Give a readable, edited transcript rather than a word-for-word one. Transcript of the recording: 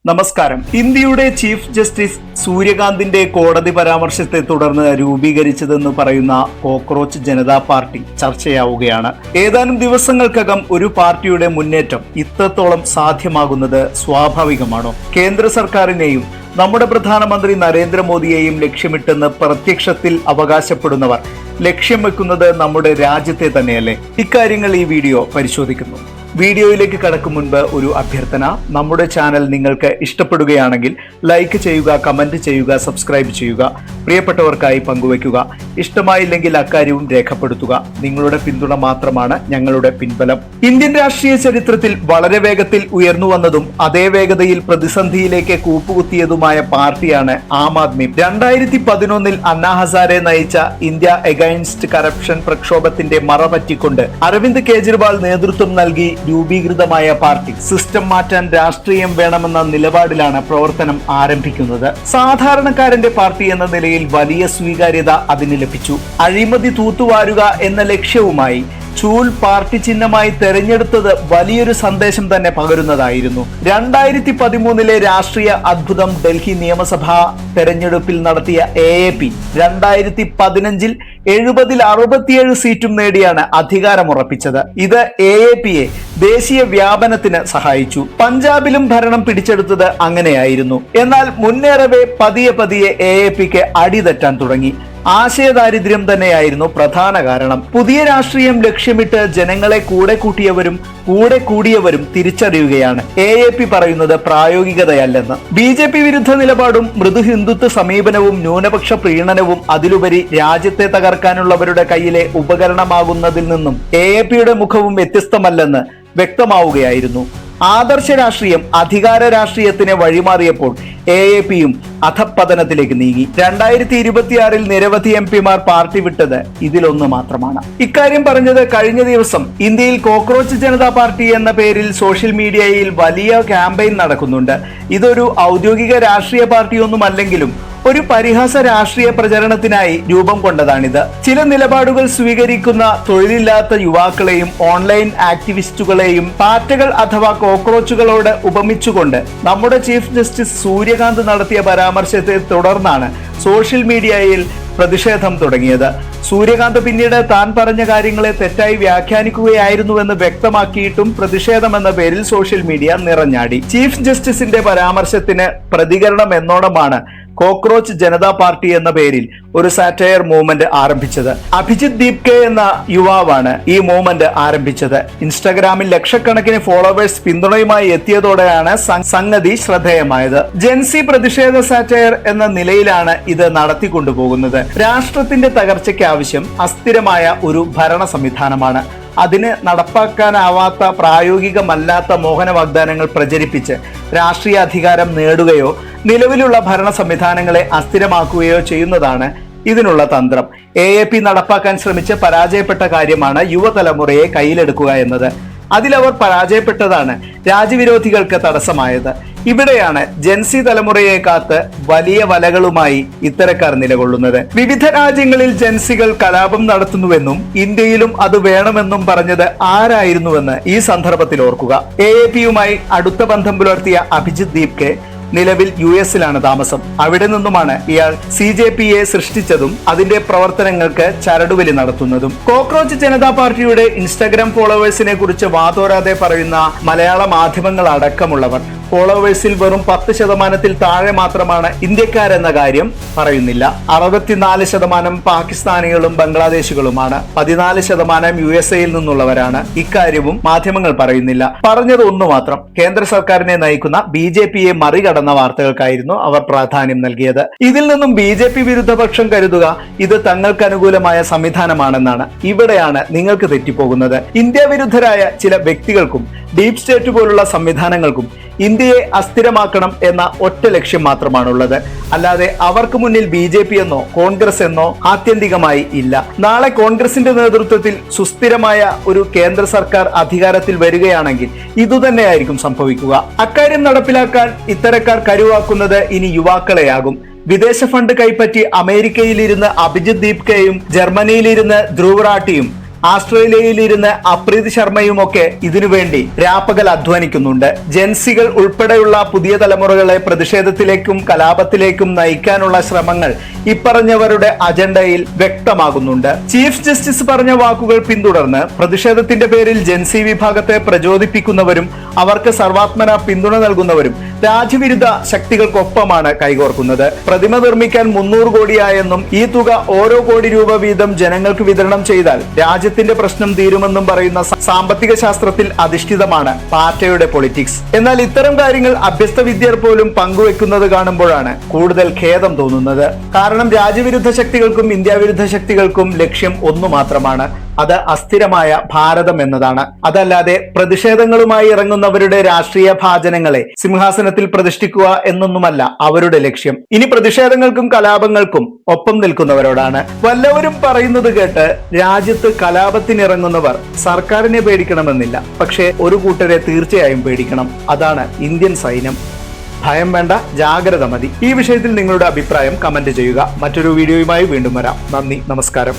നമസ്കാരം. ഇന്ത്യയുടെ chief justice സൂര്യകാന്തിന്റെ കോടതി പരാമർശത്തെ തുടർന്ന് രൂപീകരിച്ചതെന്ന് പറയുന്ന കോക്രോച്ച് ജനതാ പാർട്ടി ചർച്ചയാവുകയാണ്. ഏതാനും ദിവസങ്ങൾക്കകം ഒരു പാർട്ടിയുടെ മുന്നേറ്റം ഇത്രത്തോളം സാധ്യമാകുന്നത് സ്വാഭാവികമാണോ? കേന്ദ്ര സർക്കാരിനെയും നമ്മുടെ പ്രധാനമന്ത്രി നരേന്ദ്രമോദിയെയും ലക്ഷ്യമിട്ടെന്ന് പ്രത്യക്ഷത്തിൽ അവകാശപ്പെടുന്നവർ ലക്ഷ്യം വെക്കുന്നത് നമ്മുടെ രാജ്യത്തെ തന്നെയല്ലേ? ഇക്കാര്യങ്ങൾ ഈ വീഡിയോ പരിശോധിക്കുന്നു. വീഡിയോയിലേക്ക് കടക്കും മുൻപ് ഒരു അഭ്യർത്ഥന. നമ്മുടെ ചാനൽ നിങ്ങൾക്ക് ഇഷ്ടപ്പെടുകയാണെങ്കിൽ ലൈക്ക് ചെയ്യുക, കമന്റ് ചെയ്യുക, സബ്സ്ക്രൈബ് ചെയ്യുക, പ്രിയപ്പെട്ടവർക്കായി പങ്കുവയ്ക്കുക. ഇഷ്ടമായില്ലെങ്കിൽ അക്കാര്യവും രേഖപ്പെടുത്തുക. നിങ്ങളുടെ പിന്തുണ മാത്രമാണ് ഞങ്ങളുടെ പിൻബലം. ഇന്ത്യൻ രാഷ്ട്രീയ ചരിത്രത്തിൽ വളരെ വേഗത്തിൽ ഉയർന്നു വന്നതും അതേ വേഗതയിൽ പ്രതിസന്ധിയിലേക്ക് കൂപ്പുകുത്തിയതുമായ പാർട്ടിയാണ് ആം ആദ്മി. 2011 അണ്ണാ ഹസാരെ നയിച്ച ഇന്ത്യ എഗൈൻസ്റ്റ് കറപ്ഷൻ പ്രക്ഷോഭത്തിന്റെ മറപറ്റിക്കൊണ്ട് അരവിന്ദ് കെജ്രിവാൾ നേതൃത്വം നൽകി രൂപീകൃതമായ പാർട്ടി സിസ്റ്റം മാറ്റാൻ രാഷ്ട്രീയം വേണമെന്ന നിലപാടിലാണ് പ്രവർത്തനം ആരംഭിക്കുന്നത്. സാധാരണക്കാരന്റെ പാർട്ടി എന്ന നിലയിൽ വലിയ സ്വീകാര്യത അതിന് ലഭിച്ചു. അഴിമതി തൂത്തുവാരുക എന്ന ലക്ഷ്യവുമായി ചൂൽ പാർട്ടി ചിഹ്നമായി തെരഞ്ഞെടുത്തത് വലിയൊരു സന്ദേശം തന്നെ പകരുന്നതായിരുന്നു. 2013 രാഷ്ട്രീയ അത്ഭുതം ഡൽഹി നിയമസഭാ തെരഞ്ഞെടുപ്പിൽ നടത്തിയ AAP 2015 70 67 സീറ്റും നേടിയാണ് അധികാരമുറപ്പിച്ചത്. ഇത് AAPയെ ദേശീയ വ്യാപനത്തിന് സഹായിച്ചു. പഞ്ചാബിലും ഭരണം പിടിച്ചെടുത്തത് അങ്ങനെയായിരുന്നു. എന്നാൽ മുന്നേറവേ പതിയെ AAPക്ക് അടിതെറ്റാൻ തുടങ്ങി. ആശയദാരിദ്ര്യം തന്നെയായിരുന്നു പ്രധാന കാരണം. പുതിയ രാഷ്ട്രീയം ലക്ഷ്യമിട്ട് ജനങ്ങളെ കൂടെ കൂടിയവരും തിരിച്ചറിയുകയാണ് AAP പറയുന്നത് പ്രായോഗികതയല്ലെന്ന്. BJP വിരുദ്ധ നിലപാടും മൃദു ഹിന്ദുത്വ സമീപനവും ന്യൂനപക്ഷ പ്രീണനവും അതിലുപരി രാജ്യത്തെ തകർക്കാനുള്ളവരുടെ കയ്യിലെ ഉപകരണമാകുന്നതിൽ നിന്നും AAPയുടെ മുഖവും വ്യത്യസ്തമല്ലെന്ന് വ്യക്തമാവുകയായിരുന്നു. ആദർശ രാഷ്ട്രീയം അധികാര രാഷ്ട്രീയത്തിന് വഴിമാറിയപ്പോൾ AAPയും അധപ്പതനത്തിലേക്ക് നീങ്ങി. 2026 നിരവധി MP-മാർ പാർട്ടി വിട്ടത് ഇതിലൊന്ന് മാത്രമാണ്. ഇക്കാര്യം പറഞ്ഞത് കഴിഞ്ഞ ദിവസം ഇന്ത്യയിൽ കോക്രോച്ച് ജനതാ പാർട്ടി എന്ന പേരിൽ സോഷ്യൽ മീഡിയയിൽ വലിയ ക്യാമ്പയിൻ നടക്കുന്നുണ്ട്. ഇതൊരു ഔദ്യോഗിക രാഷ്ട്രീയ പാർട്ടിയൊന്നുമല്ലെങ്കിലും ഒരു പരിഹാസ രാഷ്ട്രീയ പ്രചരണത്തിനായി രൂപം കൊണ്ടതാണിത്. ചില നിലപാടുകൾ സ്വീകരിക്കുന്ന തൊഴിലില്ലാത്ത യുവാക്കളെയും ഓൺലൈൻ ആക്ടിവിസ്റ്റുകളെയും പാറ്റകൾ അഥവാ കോക്രോച്ചുകളോട് ഉപമിച്ചുകൊണ്ട് നമ്മുടെ ചീഫ് ജസ്റ്റിസ് സൂര്യകാന്ത് നടത്തിയ പരാമർശത്തെ തുടർന്നാണ് സോഷ്യൽ മീഡിയയിൽ പ്രതിഷേധം തുടങ്ങിയത്. സൂര്യകാന്ത് പിന്നീട് താൻ പറഞ്ഞ കാര്യങ്ങളെ തെറ്റായി വ്യാഖ്യാനിക്കുകയായിരുന്നുവെന്ന് വ്യക്തമാക്കിയിട്ടും പ്രതിഷേധമെന്ന പേരിൽ സോഷ്യൽ മീഡിയ നിറഞ്ഞാടി. ചീഫ് ജസ്റ്റിസിന്റെ പരാമർശത്തിന് പ്രതികരണം എന്നോണമാണ് കോക്രോച്ച് ജനതാ പാർട്ടി എന്ന പേരിൽ ഒരു സാറ്റയർ മൂവ്മെന്റ് ആരംഭിച്ചത്. അഭിജിത് ദീപ്കെ എന്ന യുവാവാണ് ഈ മൂവ്മെന്റ് ആരംഭിച്ചത്. ഇൻസ്റ്റാഗ്രാമിൽ ലക്ഷക്കണക്കിന് ഫോളോവേഴ്സ് പിന്തുണയുമായി എത്തിയതോടെയാണ് സംഗതി ശ്രദ്ധേയമായത്. ജെൻസി പ്രതിഷേധ സാറ്റയർ എന്ന നിലയിലാണ് ഇത് നടത്തിക്കൊണ്ടുപോകുന്നത്. രാഷ്ട്രത്തിന്റെ തകർച്ചയ്ക്ക് ആവശ്യം അസ്ഥിരമായ ഒരു ഭരണ സംവിധാനമാണ്. അതിന് നടപ്പാക്കാനാവാത്ത പ്രായോഗികമല്ലാത്ത മോഹന വാഗ്ദാനങ്ങൾ പ്രചരിപ്പിച്ച് രാഷ്ട്രീയ അധികാരം നേടുകയോ നിലവിലുള്ള ഭരണ സംവിധാനങ്ങളെ അസ്ഥിരമാക്കുകയോ ചെയ്യുന്നതാണ് ഇതിനുള്ള തന്ത്രം. AAP നടപ്പാക്കാൻ ശ്രമിച്ച് പരാജയപ്പെട്ട കാര്യമാണ് യുവതലമുറയെ കയ്യിലെടുക്കുക എന്നത്. അതിലവർ പരാജയപ്പെട്ടതാണ് രാജ്യവിരോധികൾക്ക് തടസ്സമായത്. ഇവിടെയാണ് ജെൻസി തലമുറയെ കാത്ത് വലിയ വലകളുമായി ഇത്തരക്കാർ നിലകൊള്ളുന്നത്. വിവിധ രാജ്യങ്ങളിൽ ജെൻസികൾ കലാപം നടത്തുന്നുവെന്നും ഇന്ത്യയിലും അത് വേണമെന്നും പറഞ്ഞത് ആരായിരുന്നുവെന്ന് ഈ സന്ദർഭത്തിൽ ഓർക്കുക. AAPയുമായി അടുത്ത ബന്ധം പുലർത്തിയ അഭിജിത് ദീപ്കെ നിലവിൽ US-ലാണ് താമസം. അവിടെ നിന്നുമാണ് ഇയാൾ CJPയെ സൃഷ്ടിച്ചതും അതിന്റെ പ്രവർത്തനങ്ങൾക്ക് ചരടുവലി നടത്തുന്നതും. കോക്രോച്ച് ജനതാ പാർട്ടിയുടെ ഇൻസ്റ്റാഗ്രാം ഫോളോവേഴ്സിനെ കുറിച്ച് വാതോരാതെ പറയുന്ന മലയാള മാധ്യമങ്ങൾ അടക്കമുള്ളവർ ഫോളോവേഴ്സിൽ വെറും 10% താഴെ മാത്രമാണ് ഇന്ത്യക്കാരെന്ന കാര്യം പറയുന്നില്ല. 64% പാകിസ്ഥാനികളും ബംഗ്ലാദേശികളുമാണ്. 14% USA-യിൽ നിന്നുള്ളവരാണ്. ഇക്കാര്യവും മാധ്യമങ്ങൾ പറയുന്നില്ല. പറഞ്ഞത് ഒന്നു മാത്രം, കേന്ദ്ര സർക്കാരിനെ നയിക്കുന്ന BJPയെ മറികടന്ന വാർത്തകൾക്കായിരുന്നു അവർ പ്രാധാന്യം നൽകിയത്. ഇതിൽ നിന്നും BJP വിരുദ്ധ പക്ഷം കരുതുക ഇത് തങ്ങൾക്ക് അനുകൂലമായ സംവിധാനമാണെന്നാണ്. ഇവിടെയാണ് നിങ്ങൾക്ക് തെറ്റിപ്പോകുന്നത്. ഇന്ത്യ വിരുദ്ധരായ ചില വ്യക്തികൾക്കും ഡീപ് സ്റ്റേറ്റ് പോലുള്ള സംവിധാനങ്ങൾക്കും ഇന്ത്യയെ അസ്ഥിരമാക്കണം എന്ന ഒറ്റ ലക്ഷ്യം മാത്രമാണുള്ളത്. അല്ലാതെ അവർക്ക് മുന്നിൽ BJP എന്നോ കോൺഗ്രസ് എന്നോ ആത്യന്തികമായി ഇല്ല. നാളെ കോൺഗ്രസിന്റെ നേതൃത്വത്തിൽ സുസ്ഥിരമായ ഒരു കേന്ദ്ര സർക്കാർ അധികാരത്തിൽ വരികയാണെങ്കിൽ ഇതുതന്നെയായിരിക്കും സംഭവിക്കുക. അക്കാര്യം നടപ്പിലാക്കാൻ ഇത്തരക്കാർ കരുവാക്കുന്നത് ഇനി യുവാക്കളെയാകും. വിദേശ ഫണ്ട് കൈപ്പറ്റി അമേരിക്കയിലിരുന്ന് അഭിജിത് ദീപ്കെയും ജർമ്മനിയിലിരുന്ന് ധ്രുവ് റാട്ടിയും ആസ്ട്രേലിയയിൽ ഇരുന്ന് അപ്രീത് ശർമ്മയുമൊക്കെ ഇതിനുവേണ്ടി രാപ്പകൽ അധ്വാനിക്കുന്നുണ്ട്. ജെൻസികൾ ഉൾപ്പെടെയുള്ള പുതിയ തലമുറകളെ പ്രതിഷേധത്തിലേക്കും കലാപത്തിലേക്കും നയിക്കാനുള്ള ശ്രമങ്ങൾ ഇപ്പറഞ്ഞവരുടെ അജണ്ടയിൽ വ്യക്തമാകുന്നുണ്ട്. ചീഫ് ജസ്റ്റിസ് പറഞ്ഞ വാക്കുകൾ പിന്തുടർന്ന് പ്രതിഷേധത്തിന്റെ പേരിൽ ജെൻസി വിഭാഗത്തെ പ്രചോദിപ്പിക്കുന്നവരും അവർക്ക് സർവാത്മന പിന്തുണ നൽകുന്നവരും രാജ്യവിരുദ്ധ ശക്തികൾക്കൊപ്പമാണ് കൈകോർക്കുന്നത്. പ്രതിമ നിർമ്മിക്കാൻ 300 കോടിയായെന്നും ഈ തുക ഓരോ കോടി രൂപ വീതം ജനങ്ങൾക്ക് വിതരണം ചെയ്താൽ രാജ്യത്തിന്റെ പ്രശ്നം തീരുമെന്നും പറയുന്ന സാമ്പത്തിക ശാസ്ത്രത്തിൽ അധിഷ്ഠിതമാണ് പാർട്ടിയുടെ പൊളിറ്റിക്സ്. എന്നാൽ ഇത്തരം കാര്യങ്ങൾ അഭ്യസ്ത വിദ്യർ പോലും പങ്കുവെക്കുന്നത് കാണുമ്പോഴാണ് കൂടുതൽ ഖേദം തോന്നുന്നത്. കാരണം രാജ്യവിരുദ്ധ ശക്തികൾക്കും ഇന്ത്യ വിരുദ്ധ ശക്തികൾക്കും ലക്ഷ്യം ഒന്നു മാത്രമാണ്, അത് അസ്ഥിരമായ ഭാരതം എന്നതാണ്. അതല്ലാതെ പ്രതിഷേധങ്ങളുമായി ഇറങ്ങുന്നവരുടെ രാഷ്ട്രീയ ഭാജനങ്ങളെ സിംഹാസനത്തിൽ പ്രതിഷ്ഠിക്കുക എന്നൊന്നുമല്ല അവരുടെ ലക്ഷ്യം. ഇനി പ്രതിഷേധങ്ങൾക്കും കലാപങ്ങൾക്കും ഒപ്പം നിൽക്കുന്നവരോടാണ്. വല്ലവരും പറയുന്നത് കേട്ട് രാജ്യത്ത് കലാപത്തിനിറങ്ങുന്നവർ സർക്കാരിനെ പേടിക്കണമെന്നില്ല, പക്ഷേ ഒരു കൂട്ടരെ തീർച്ചയായും പേടിക്കണം. അതാണ് ഇന്ത്യൻ സൈന്യം. ഭയം വേണ്ട, ജാഗ്രത മതി. ഈ വിഷയത്തിൽ നിങ്ങളുടെ അഭിപ്രായം കമന്റ് ചെയ്യുക. മറ്റൊരു വീഡിയോയുമായി വീണ്ടും വരാം. നന്ദി, നമസ്കാരം.